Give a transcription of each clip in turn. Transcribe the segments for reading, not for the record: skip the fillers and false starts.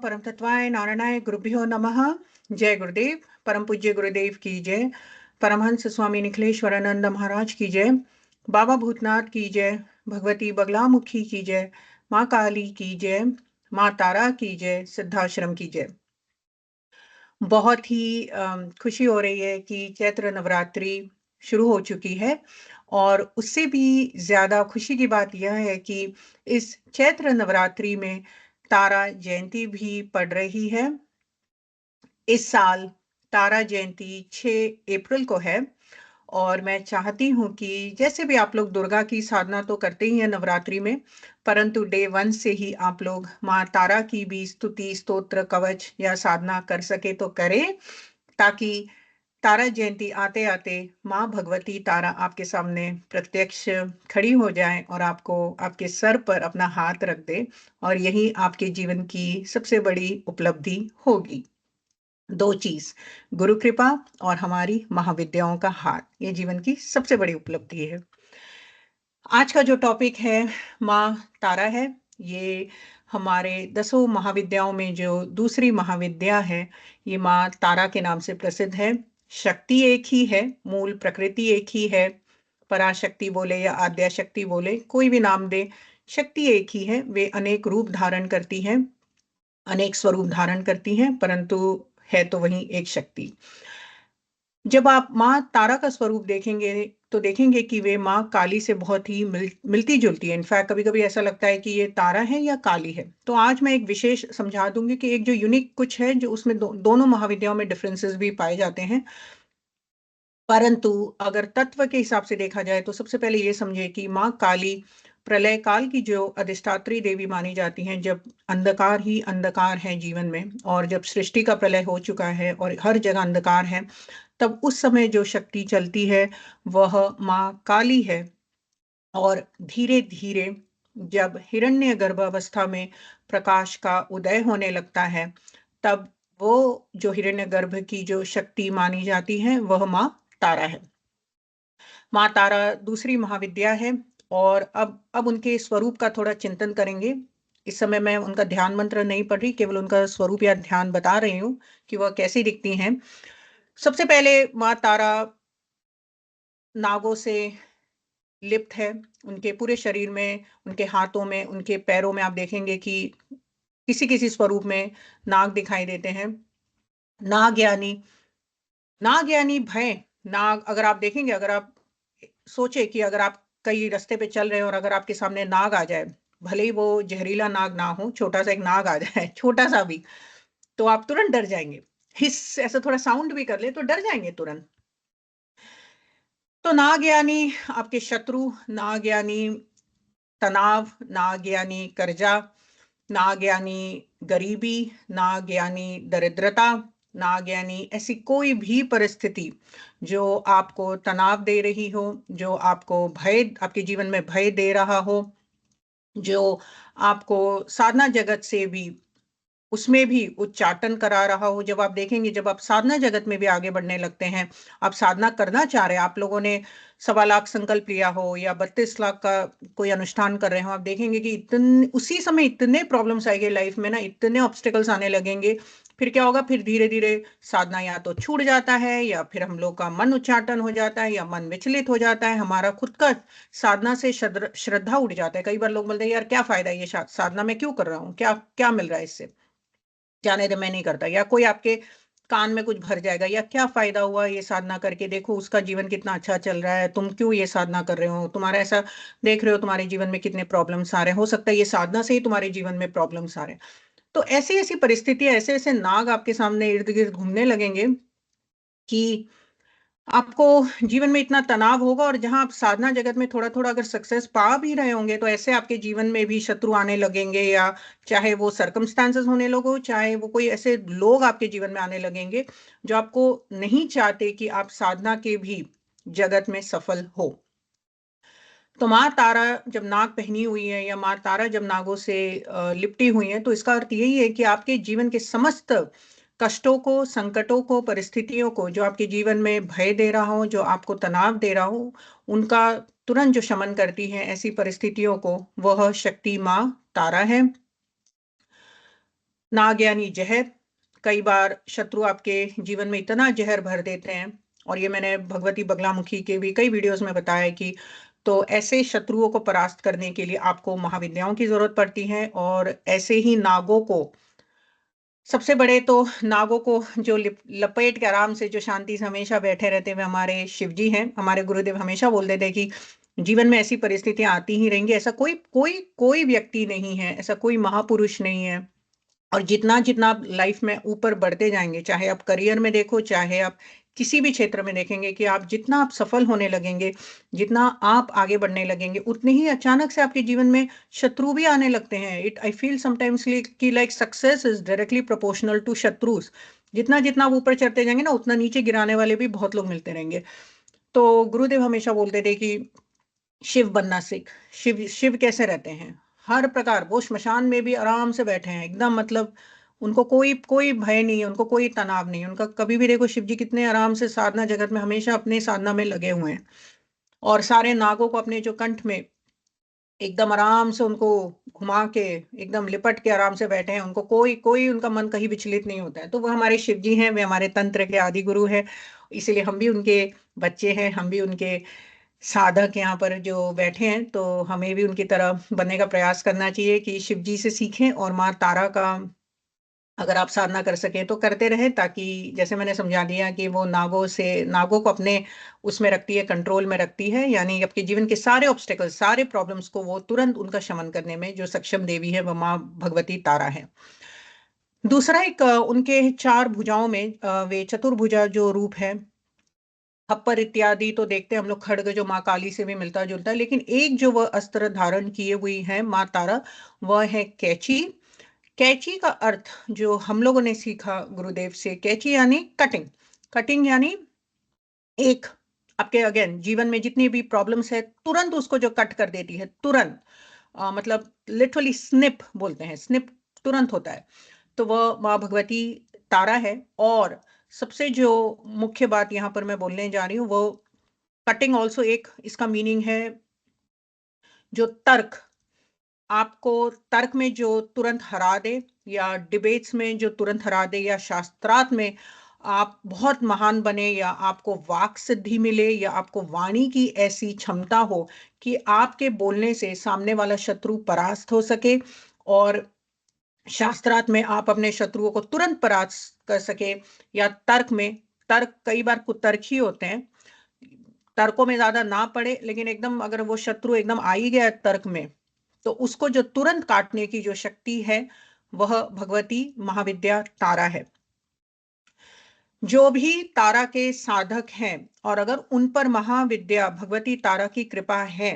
परम तत्वाय नारायणाय गुरुभ्यो नमः। जय गुरुदेव। परम पूज्य गुरुदेव की जय। परमहंस स्वामी निखिलेश्वरानंद महाराज की जय। बाबा भूतनाथ की जय। भगवती बगलामुखी की जय। माँ काली की जय। माँ तारा की जय। सिद्धाश्रम की जय। बहुत ही खुशी हो रही है कि चैत्र नवरात्रि शुरू हो चुकी है और उससे भी ज़्यादा खुशी की बात यह है कि इस चैत्र नवरात्रि में तारा जयंती भी पड़ रही है। इस साल तारा जयंती 6 अप्रैल को है और मैं चाहती हूँ कि जैसे भी आप लोग दुर्गा की साधना तो करते ही हैं नवरात्रि में, परंतु डे 1 से ही आप लोग माँ तारा की भी स्तुति, स्तोत्र, कवच या साधना कर सके तो करें, ताकि तारा जयंती आते-आते माँ भगवती तारा आपके सामने प्रत्यक्ष खड़ी हो जाएँ और आपको आपके सर पर अपना हाथ रख दे और यही आपके जीवन की सबसे बड़ी उपलब्धि होगी। 2 चीज़, गुरु कृपा और हमारी महाविद्याओं का हाथ, ये जीवन की सबसे बड़ी उपलब्धि है। आज का जो टॉपिक है माँ तारा है। ये हमारे 10 महाविद्याओं में जो दूसरी महाविद्या है, ये माँ तारा के नाम से प्रसिद्ध है। शक्ति एक ही है, मूल प्रकृति एक ही है। पराशक्ति बोले या आद्या शक्ति बोले, कोई भी नाम दें, शक्ति एक ही है। वे अनेक रूप धारण करती हैं, अनेक स्वरूप धारण करती हैं, परंतु है तो वही एक शक्ति। जब आप माँ तारा का स्वरूप देखेंगे, तो देखेंगे कि वे माँ काली से बहुत ही मिलती-जुलती है। इनफैक्ट कभी-कभी ऐसा लगता है कि ये तारा है या काली है। तो आज मैं एक विशेष समझा दूँगी कि एक जो यूनिक कुछ है, जो उसमें दोनों महाविद्याओं में डिफरेंसेस भी पाए जाते हैं। परंतु अगर तत्व के हिसाब से देखा जाए, तो सबसे पहले ये समझिए कि माँ काली प्रलय काल की जो अधिष्ठात्री देवी मानी जाती हैं, जब अंधकार ही अंधकार है जीवन में और जब सृष्टि का प्रलय हो चुका है और हर जगह अंधकार है, तब उस समय जो शक्ति चलती है वह माँ काली है। और धीरे-धीरे जब हिरण्य गर्भावस्था में प्रकाश का उदय होने लगता है, तब वो जो हिरण्यगर्भ की जो शक्ति मानी जाती है, वह माँ तारा है। माँ तारा दूसरी महाविद्या है और अब उनके स्वरूप का थोड़ा चिंतन करेंगे। इस समय मैं उनका ध्यान मंत्र नहीं पढ़ रही, केवल उनका स्वरूप या ध्यान बता रही हूँ कि वह कैसी दिखती हैं। सबसे पहले माँ तारा नागों से लिप्त है। उनके पूरे शरीर में, उनके हाथों में, उनके पैरों में आप देखेंगे कि किसी-किसी स्वरूप में नाग दिखाई देते हैं। नाग यानी नाग यानी भय। नाग अगर आप देखेंगे, अगर आप सोचे कि अगर आप कहीं रास्ते पे चल रहे हो और अगर आपके सामने नाग आ जाए, भले ही वो जहरीला नाग ना हो, छोटा-सा एक नाग आ जाए, छोटा-सा भी, तो आप तुरंत डर जाएँगे। हिस ऐसा थोड़ा साउंड भी कर ले तो डर जाएँगे तुरंत। तो नाग यानी आपके शत्रु, नाग यानी तनाव, नाग यानी कर्जा, नाग यानी गरीबी, नाग यानी दरिद्रता, नाग यानी ऐसी कोई भी परिस्थिति जो आपको तनाव दे रही हो, जो आपको भय आपके जीवन में भय दे रहा हो, जो आपको साधना जगत से भी उसमें भी उच्चाटन करा रहा हो। जब आप देखेंगे, जब आप साधना जगत में भी आगे बढ़ने लगते हैं, आप साधना करना चाह रहे हैं, आप लोगों ने सवा लाख संकल्प लिया हो या 32 लाख का कोई अनुष्ठान कर रहे हो, आप देखेंगे कि उसी समय इतने प्रॉब्लम्स आएँगे लाइफ में ना, इतने ऑब्स्टेकल्स आने लगेंगे। फिर क्या होगा, फिर धीरे-धीरे साधना या तो छूट जाता है या फिर हम लोग का मन उच्चाटन हो जाता है या मन विचलित हो जाता है। हमारा खुद का साधना से श्रद्धा उठ जाता है। कई बार लोग बोलते हैं, "यार क्या फ़ायदा है ये साधना मैं क्यों कर रहा हूँ? क्या क्या मिल रहा है इससे? जाने दे मैं नहीं करता।" या कोई आपके कान में कुछ भर जाएगा, या क्या फ़ायदा हुआ ये साधना करके, देखो उसका जीवन कितना अच्छा चल रहा है, तुम क्यों ये साधना कर रहे हो? तुम्हारा ऐसा देख रहे हो तुम्हारे जीवन में कितने प्रॉब्लम्स आ रहे हैं, हो सकता है ये साधना से ही तुम्हारे जीवन में प्रॉब्लम्स आ रहे हैं। तो ऐसी-ऐसी परिस्थितियाँ, ऐसे-ऐसे नाग आपके सामने इर्द-गिर्द घूमने लगेंगे कि आपको जीवन में इतना तनाव होगा, और जहाँ आप साधना जगत में थोड़ा-थोड़ा अगर सक्सेस पा भी रहे होंगे, तो ऐसे आपके जीवन में भी शत्रु आने लगेंगे, या चाहे वो सर्कमस्टेंसेस होने लगो, चाहे वो कोई ऐसे लोग आपके जीवन में आने लगेंगे, जो आपको नहीं चाहते कि आप साधना के भी जगत में सफल हो। तो माँ तारा जब नाग पहनी हुई है या माँ तारा जब नागों से लिपटी हुई है, तो इसका अर्थ यही है कि आपके जीवन के समस्त कष्टों को, संकटों को, परिस्थितियों को, जो आपके जीवन में भय दे रहा हो, जो आपको तनाव दे रहा हो, उनका तुरंत जो शमन करती है ऐसी परिस्थितियों को, वह शक्ति माँ तारा है। नाग यानी जहर। कई बार शत्रु आपके जीवन में इतना जहर भर देते हैं, और ये मैंने भगवती बगलामुखी के भी कई वीडियोस में बताया है कि तो ऐसे शत्रुओं को परास्त करने के लिए आपको महाविद्याओं की जरूरत पड़ती है। और ऐसे ही नागों को, सबसे बड़े तो नागों को जो लपेट के आराम से, जो शांति से हमेशा बैठे रहते हुए हमारे शिव जी हैं। हमारे गुरुदेव हमेशा बोलते थे कि जीवन में ऐसी परिस्थितियां आती ही रहेंगी, ऐसा कोई कोई कोई व्यक्ति नहीं है, ऐसा कोई महापुरुष नहीं है। और जितना जितना आप लाइफ में ऊपर बढ़ते जाएंगे, चाहे आप करियर में देखो, चाहे आप किसी भी क्षेत्र में देखेंगे, कि आप जितना आप सफल होने लगेंगे, जितना आप आगे बढ़ने लगेंगे, उतने ही अचानक से आपके जीवन में शत्रु भी आने लगते हैं। इट आई फील समटाइम्स कि like success is directly proportional to शत्रुस। जितना जितना आप ऊपर चढ़ते जाएंगे ना, उतना नीचे गिराने वाले भी बहुत लोग मिलते रहेंगे। तो गुरुदेव हमेशा बोलते थे कि शिव बनना सीख। शिव शिव कैसे रहते हैं? हर प्रकार वो श्मशान में भी आराम से बैठे हैं एकदम, मतलब उनको कोई कोई भय नहीं है, उनको कोई तनाव नहीं है उनका। कभी भी देखो शिव जी कितने आराम से साधना जगत में हमेशा अपने साधना में लगे हुए हैं। और सारे नागों को अपने जो कंठ में एकदम आराम से उनको घुमा के एकदम लिपट के आराम से बैठे हैं, उनको कोई कोई उनका मन कहीं विचलित नहीं होता है। तो वो हमारे शिव जी हैं, वे हमारे तंत्र के आदि गुरु हैं। इसीलिए हम भी उनके बच्चे हैं, हम भी उनके साधक यहाँ पर जो बैठे हैं। तो हमें भी उनकी तरह बनने का प्रयास करना चाहिए कि शिव जी से सीखें, और माँ तारा का अगर आप साधना कर सकें तो करते रहें, ताकि जैसे मैंने समझा दिया कि वो नागों को अपने उसमें रखती है, कंट्रोल में रखती है। यानी आपके जीवन के सारे ऑब्स्टेकल्स, सारे प्रॉब्लम्स को वो तुरंत उनका शमन करने में जो सक्षम देवी है, वो माँ भगवती तारा है। दूसरा एक उनके चार भुजाओं में वे चतुर्भुजा जो रूप है, खप्पर इत्यादि तो देखते हैं हम लोग, खड्ग जो माँ काली से भी मिलता जुलता है, लेकिन एक जो वह अस्त्र धारण किए हुई है माँ तारा, वह है कैची। कैची का अर्थ जो हम लोगों ने सीखा गुरुदेव से, कैची यानी कटिंग। कटिंग यानी एक, आपके अगेन जीवन में जितनी भी प्रॉब्लम्स है, तुरंत उसको जो कट कर देती है, तुरंत मतलब लिटरली स्निप बोलते हैं, स्निप तुरंत होता है। तो वह माँ भगवती तारा है। और सबसे जो मुख्य बात यहाँ पर मैं बोलने जा रही हूँ, वो कटिंग ऑल्सो एक इसका मीनिंग है, जो तर्क, आपको तर्क में जो तुरंत हरा दे, या डिबेट्स में जो तुरंत हरा दे, या शास्त्रार्थ में आप बहुत महान बने, या आपको वाक सिद्धि मिले, या आपको वाणी की ऐसी क्षमता हो कि आपके बोलने से सामने वाला शत्रु परास्त हो सके। और शास्त्रार्थ में आप अपने शत्रुओं को तुरंत परास्त कर सके। या तर्क में, तर्क कई बार कुतर्क ही होते हैं, तर्कों में ज्यादा ना पड़े, लेकिन एकदम अगर वो शत्रु एकदम आ ही गया है तर्क में, तो उसको जो तुरंत काटने की जो शक्ति है, वह भगवती महाविद्या तारा है। जो भी तारा के साधक हैं, और अगर उन पर महाविद्या भगवती तारा की कृपा है,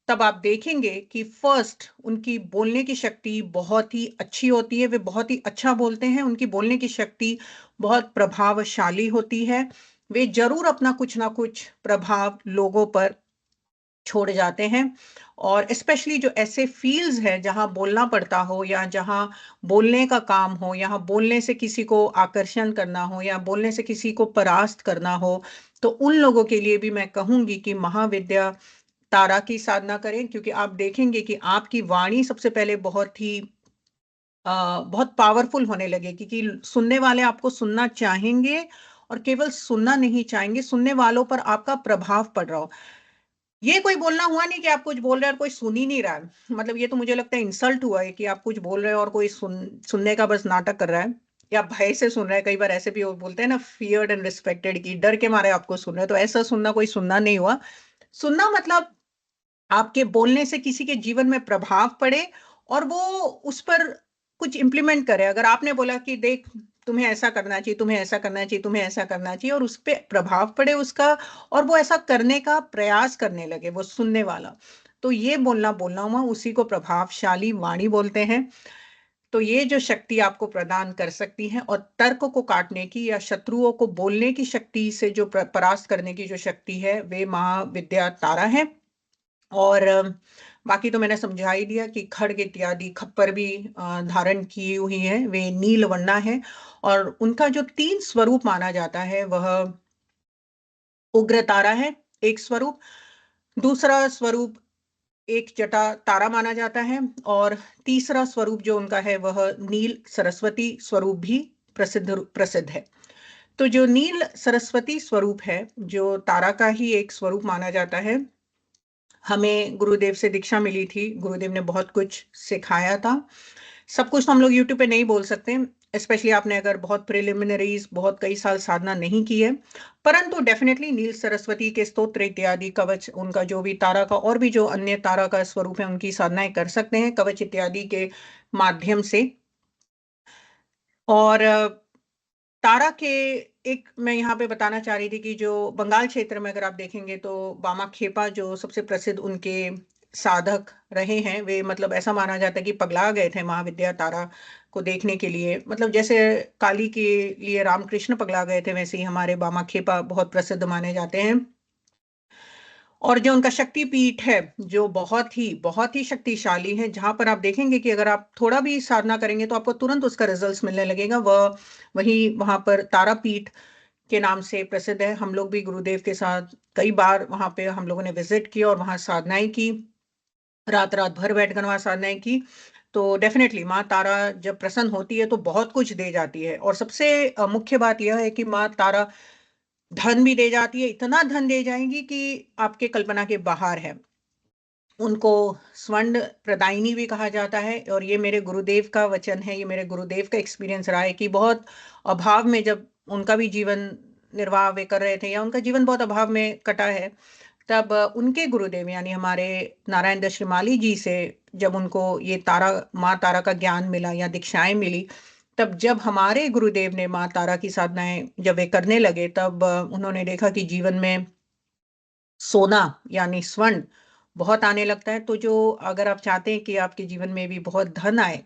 तब आप देखेंगे कि फर्स्ट उनकी बोलने की शक्ति बहुत ही अच्छी होती है, वे बहुत ही अच्छा बोलते हैं, उनकी बोलने की शक्ति बहुत प्रभावशाली होती है। वे जरूर अपना कुछ ना कुछ प्रभाव लोगों पर छोड़ जाते हैं। और स्पेशली जो ऐसे फील्ड्स हैं जहां बोलना पड़ता हो, या जहां बोलने का काम हो, यहाँ बोलने से किसी को आकर्षण करना हो, या बोलने से किसी को परास्त करना हो, तो उन लोगों के लिए भी मैं कहूंगी कि महाविद्या तारा की साधना करें। क्योंकि आप देखेंगे कि आपकी वाणी सबसे पहले बहुत पावरफुल होने लगेगी, कि सुनने वाले आपको सुनना चाहेंगे, और केवल सुनना नहीं चाहेंगे, सुनने वालों पर आपका प्रभाव पड़ रहा हो। ये कोई बोलना हुआ नहीं कि आप कुछ बोल रहे हैं और कोई सुन ही नहीं रहा है। मतलब ये तो मुझे लगता है इंसल्ट हुआ है, कि आप कुछ बोल रहे हैं और कोई सुनने का बस नाटक कर रहा है, या भय से सुन रहा है। कई बार ऐसे भी वो बोलते हैं ना, फियर्ड एंड रिस्पेक्टेड, की डर के मारे आपको सुन रहे हैं। तो ऐसा सुनना कोई सुनना नहीं हुआ। सुनना मतलब आपके बोलने से किसी के जीवन में प्रभाव पड़े, और वो उस पर कुछ इंप्लीमेंट करे। अगर आपने बोला कि देख, तुम्हें ऐसा करना चाहिए, तुम्हें ऐसा करना चाहिए, तुम्हें ऐसा करना चाहिए, और उस पर प्रभाव पड़े उसका, और वो ऐसा करने का प्रयास करने लगे वो सुनने वाला, तो ये बोलना बोलना हुआ, उसी को प्रभावशाली वाणी बोलते हैं। तो ये जो शक्ति आपको प्रदान कर सकती है, और तर्क को काटने की, या शत्रुओं को बोलने की शक्ति से जो परास्त करने की जो शक्ति है, वे महाविद्या तारा है। और बाकी तो मैंने समझा ही दिया कि खड्ग इत्यादि खप्पर भी धारण की हुई है, वे नीलवर्णा है। और उनका जो तीन स्वरूप माना जाता है, वह उग्र तारा है एक स्वरूप, दूसरा स्वरूप एक जटा तारा माना जाता है, और तीसरा स्वरूप जो उनका है वह नील सरस्वती स्वरूप भी प्रसिद्ध प्रसिद्ध है। तो जो नील सरस्वती स्वरूप है, जो तारा का ही एक स्वरूप माना जाता है, हमें गुरुदेव से दीक्षा मिली थी। गुरुदेव ने बहुत कुछ सिखाया था। सब कुछ तो हम लोग यूट्यूब पे नहीं बोल सकते, स्पेशली आपने अगर बहुत प्रिलिमिनरीज, बहुत कई साल साधना नहीं की है। परंतु डेफिनेटली नील सरस्वती के स्तोत्र इत्यादि, कवच, उनका जो भी तारा का और भी जो अन्य तारा का स्वरूप है, उनकी साधनाएं कर सकते हैं कवच इत्यादि के माध्यम से। और तारा के एक मैं यहाँ पे बताना चाह रही थी कि जो बंगाल क्षेत्र में अगर आप देखेंगे तो बामा खेपा जो सबसे प्रसिद्ध उनके साधक रहे हैं, वे मतलब ऐसा माना जाता है कि पगला गए थे महाविद्या तारा को देखने के लिए। मतलब जैसे काली के लिए रामकृष्ण पगला गए थे, वैसे ही हमारे बामा खेपा बहुत प्रसिद्ध माने जाते हैं। और जो उनका शक्तिपीठ है, जो बहुत ही शक्तिशाली है, जहां पर आप देखेंगे कि अगर आप थोड़ा भी साधना करेंगे तो आपको तुरंत उसका रिजल्ट्स मिलने लगेगा, वह वही वहां पर तारापीठ के नाम से प्रसिद्ध है। हम लोग भी गुरुदेव के साथ कई बार वहां पे हम लोगों ने विजिट किया और वहां साधनाएं की, रात रात भर बैठकर वहां साधनाएं की। तो डेफिनेटली माँ तारा जब प्रसन्न होती है तो बहुत कुछ दे जाती है। और सबसे मुख्य बात यह है कि माँ तारा धन भी दे जाती है, इतना धन दे जाएंगी कि आपके कल्पना के बाहर है। उनको स्वर्ण प्रदायिनी भी कहा जाता है, और ये मेरे गुरुदेव का वचन है, ये मेरे गुरुदेव का एक्सपीरियंस रहा है कि बहुत अभाव में जब उनका भी जीवन निर्वाह वे कर रहे थे, या उनका जीवन बहुत अभाव में कटा है, तब उनके गुरुदेव यानी हमारे नारायण दत्त श्रीमाली जी से जब उनको ये तारा, माँ तारा का ज्ञान मिला या दीक्षाएं मिली, तब जब हमारे गुरुदेव ने माँ तारा की साधनाएं जब वे करने लगे, तब उन्होंने देखा कि जीवन में सोना यानी स्वर्ण बहुत आने लगता है। तो जो अगर आप चाहते हैं कि आपके जीवन में भी बहुत धन आए,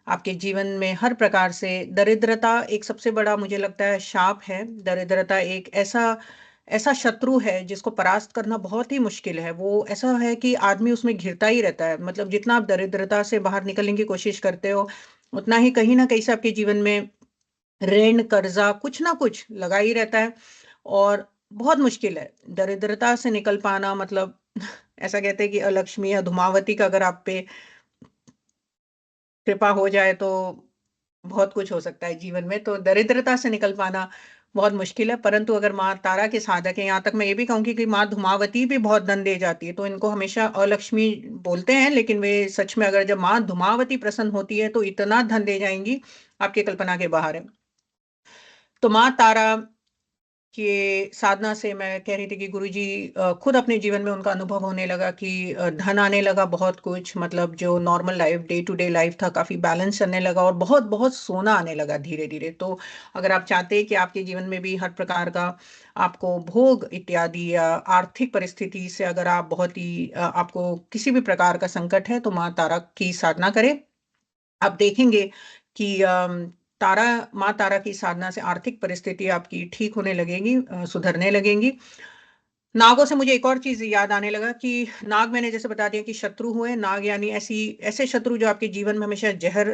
आपके जीवन में हर प्रकार से, दरिद्रता एक सबसे बड़ा मुझे लगता है शाप है। दरिद्रता एक ऐसा ऐसा शत्रु है जिसको परास्त करना बहुत ही मुश्किल है। वो ऐसा है कि आदमी उसमें घिरता ही रहता है। मतलब जितना आप दरिद्रता से बाहर निकलने की कोशिश करते हो, उतना ही कहीं ना कहीं से आपके जीवन में ऋण कर्जा कुछ ना कुछ लगा ही रहता है, और बहुत मुश्किल है दरिद्रता से निकल पाना। मतलब ऐसा कहते हैं कि अलक्ष्मी या धूमावती का अगर आप पे कृपा हो जाए तो बहुत कुछ हो सकता है जीवन में। तो दरिद्रता से निकल पाना बहुत मुश्किल है। परंतु अगर माँ तारा के साधक है, यहाँ तक मैं ये भी कहूंगी कि माँ धूमावती भी बहुत धन दे जाती है, तो इनको हमेशा अलक्ष्मी बोलते हैं, लेकिन वे सच में अगर जब माँ धूमावती प्रसन्न होती है तो इतना धन दे जाएंगी, आपकी कल्पना के बाहर है। तो माँ तारा कि साधना से मैं कह रही थी कि गुरुजी खुद अपने जीवन में उनका अनुभव होने लगा कि धन आने लगा बहुत कुछ। मतलब जो normal life, day to day life था, काफी बैलेंस चलने लगा, और बहुत बहुत सोना आने लगा धीरे धीरे। तो अगर आप चाहते हैं कि आपके जीवन में भी हर प्रकार का आपको भोग इत्यादि या आर्थिक परिस्थिति से अगर आप बहुत ही आपको किसी भी प्रकार का संकट है, तो माँ तारा की साधना करें। आप देखेंगे कि तारा माँ तारा की साधना से आर्थिक परिस्थिति आपकी ठीक होने लगेगी, सुधरने लगेंगी। नागों से मुझे एक और चीज याद आने लगा कि नाग, मैंने जैसे बता दिया कि शत्रु हुए नाग, यानी ऐसे शत्रु जो आपके जीवन में हमेशा जहर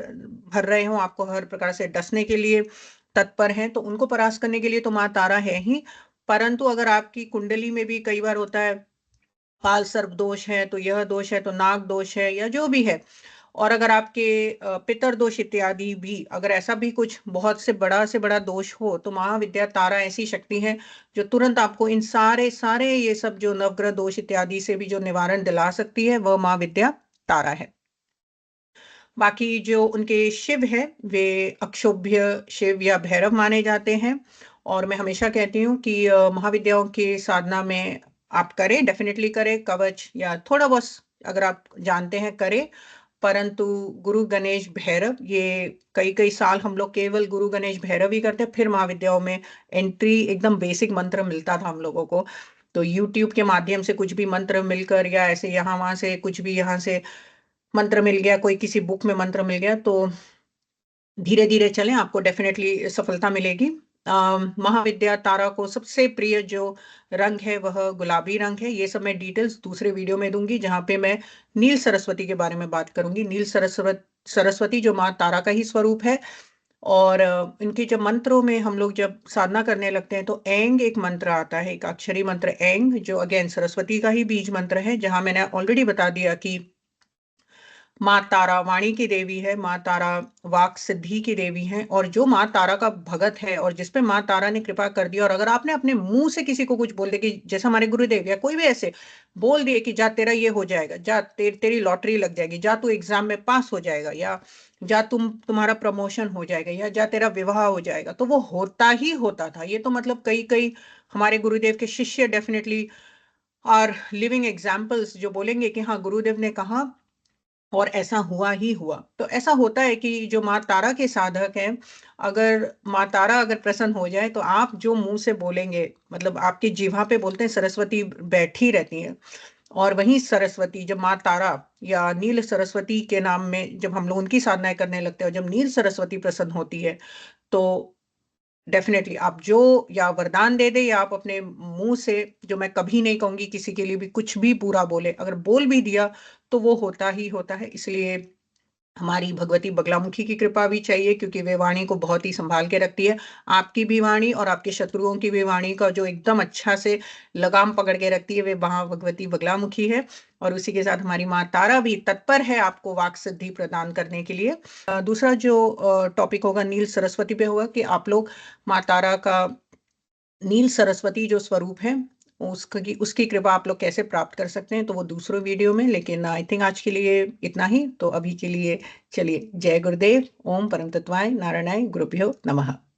भर रहे हो, आपको हर प्रकार से डसने के लिए तत्पर हैं, तो उनको परास्त करने के लिए तो माँ तारा है ही। परंतु अगर आपकी कुंडली में भी कई बार होता है काल सर्प दोष है, तो यह दोष है, तो नाग दोष है, या जो भी है, और अगर आपके पितर दोष इत्यादि भी, अगर ऐसा भी कुछ बहुत से बड़ा दोष हो, तो महाविद्या तारा ऐसी शक्ति है जो तुरंत आपको इन सारे सारे ये सब जो नवग्रह दोष इत्यादि से भी जो निवारण दिला सकती है, वह महाविद्या तारा है। बाकी जो उनके शिव है, वे अक्षोभ्य शिव या भैरव माने जाते हैं। और मैं हमेशा कहती हूँ कि महाविद्याओं की साधना में आप करें, डेफिनेटली करें, कवच या थोड़ा बहुत अगर आप जानते हैं करें। परंतु गुरु गणेश भैरव, ये कई कई साल हम लोग केवल गुरु गणेश भैरव ही करते, फिर महाविद्याओं में एंट्री एकदम बेसिक मंत्र मिलता था हम लोगों को। तो यूट्यूब के माध्यम से कुछ भी मंत्र मिलकर, या ऐसे यहाँ वहां से कुछ भी यहाँ से मंत्र मिल गया, कोई किसी बुक में मंत्र मिल गया, तो धीरे धीरे चलें, आपको डेफिनेटली सफलता मिलेगी। महाविद्या तारा को सबसे प्रिय जो रंग है वह गुलाबी रंग है। ये सब मैं डिटेल्स दूसरे वीडियो में दूंगी, जहां पे मैं नील सरस्वती के बारे में बात करूंगी। नील सरस्वती जो माँ तारा का ही स्वरूप है, और इनके जब मंत्रों में हम लोग जब साधना करने लगते हैं तो एंग एक मंत्र आता है, एक अक्षरी मंत्र एंग, जो अगेन सरस्वती का ही बीज मंत्र है, जहां मैंने ऑलरेडी बता दिया कि माँ तारा वाणी की देवी है, माँ तारा वाक सिद्धि की देवी है, और जो माँ तारा का भगत है और जिसपे माँ तारा ने कृपा कर दी, और अगर आपने अपने मुंह से किसी को कुछ बोल दे कि जैसे हमारे गुरुदेव या कोई भी ऐसे बोल दिए कि जा तेरा ये हो जाएगा, जा तेरी लॉटरी लग जाएगी, जा तू एग्जाम में पास हो जाएगा, या जा तुम्हारा प्रमोशन हो जाएगा, या जा तेरा विवाह हो जाएगा, तो वो होता ही होता था। ये तो मतलब कई कई हमारे गुरुदेव के शिष्य डेफिनेटली आर लिविंग एग्जाम्पल्स, जो बोलेंगे कि हाँ गुरुदेव ने कहा और ऐसा हुआ ही हुआ। तो ऐसा होता है कि जो माँ तारा के साधक हैं, अगर माँ तारा अगर प्रसन्न हो जाए तो आप जो मुंह से बोलेंगे, मतलब आपकी जीभा पे बोलते हैं सरस्वती बैठी रहती है, और वहीं सरस्वती जब माँ तारा या नील सरस्वती के नाम में जब हम लोग उनकी साधनाएं करने लगते हैं और जब नील सरस्वती प्रसन्न होती है, तो डेफिनेटली आप जो या वरदान दे दे या आप अपने मुंह से, जो मैं कभी नहीं कहूंगी किसी के लिए भी कुछ भी बुरा बोले, अगर बोल भी दिया तो वो होता ही होता है। इसलिए हमारी भगवती बगलामुखी की कृपा भी चाहिए, क्योंकि वे वाणी को बहुत ही संभाल के रखती है। आपकी भी वाणी और आपके शत्रुओं की भी वाणी का जो एकदम अच्छा से लगाम पकड़ के रखती है, वे वहां भगवती बगलामुखी है। और उसी के साथ हमारी माँ तारा भी तत्पर है आपको वाक सिद्धि प्रदान करने के लिए। दूसरा जो टॉपिक होगा नील सरस्वती पे होगा, कि आप लोग माँ तारा का नील सरस्वती जो स्वरूप है उसकी उसकी कृपा आप लोग कैसे प्राप्त कर सकते हैं, तो वो दूसरे वीडियो में। लेकिन आई थिंक आज के लिए इतना ही, तो अभी के लिए चलिए, जय गुरुदेव, ओम परम तत्वाय नारायणाय गुरुभ्यो नमः।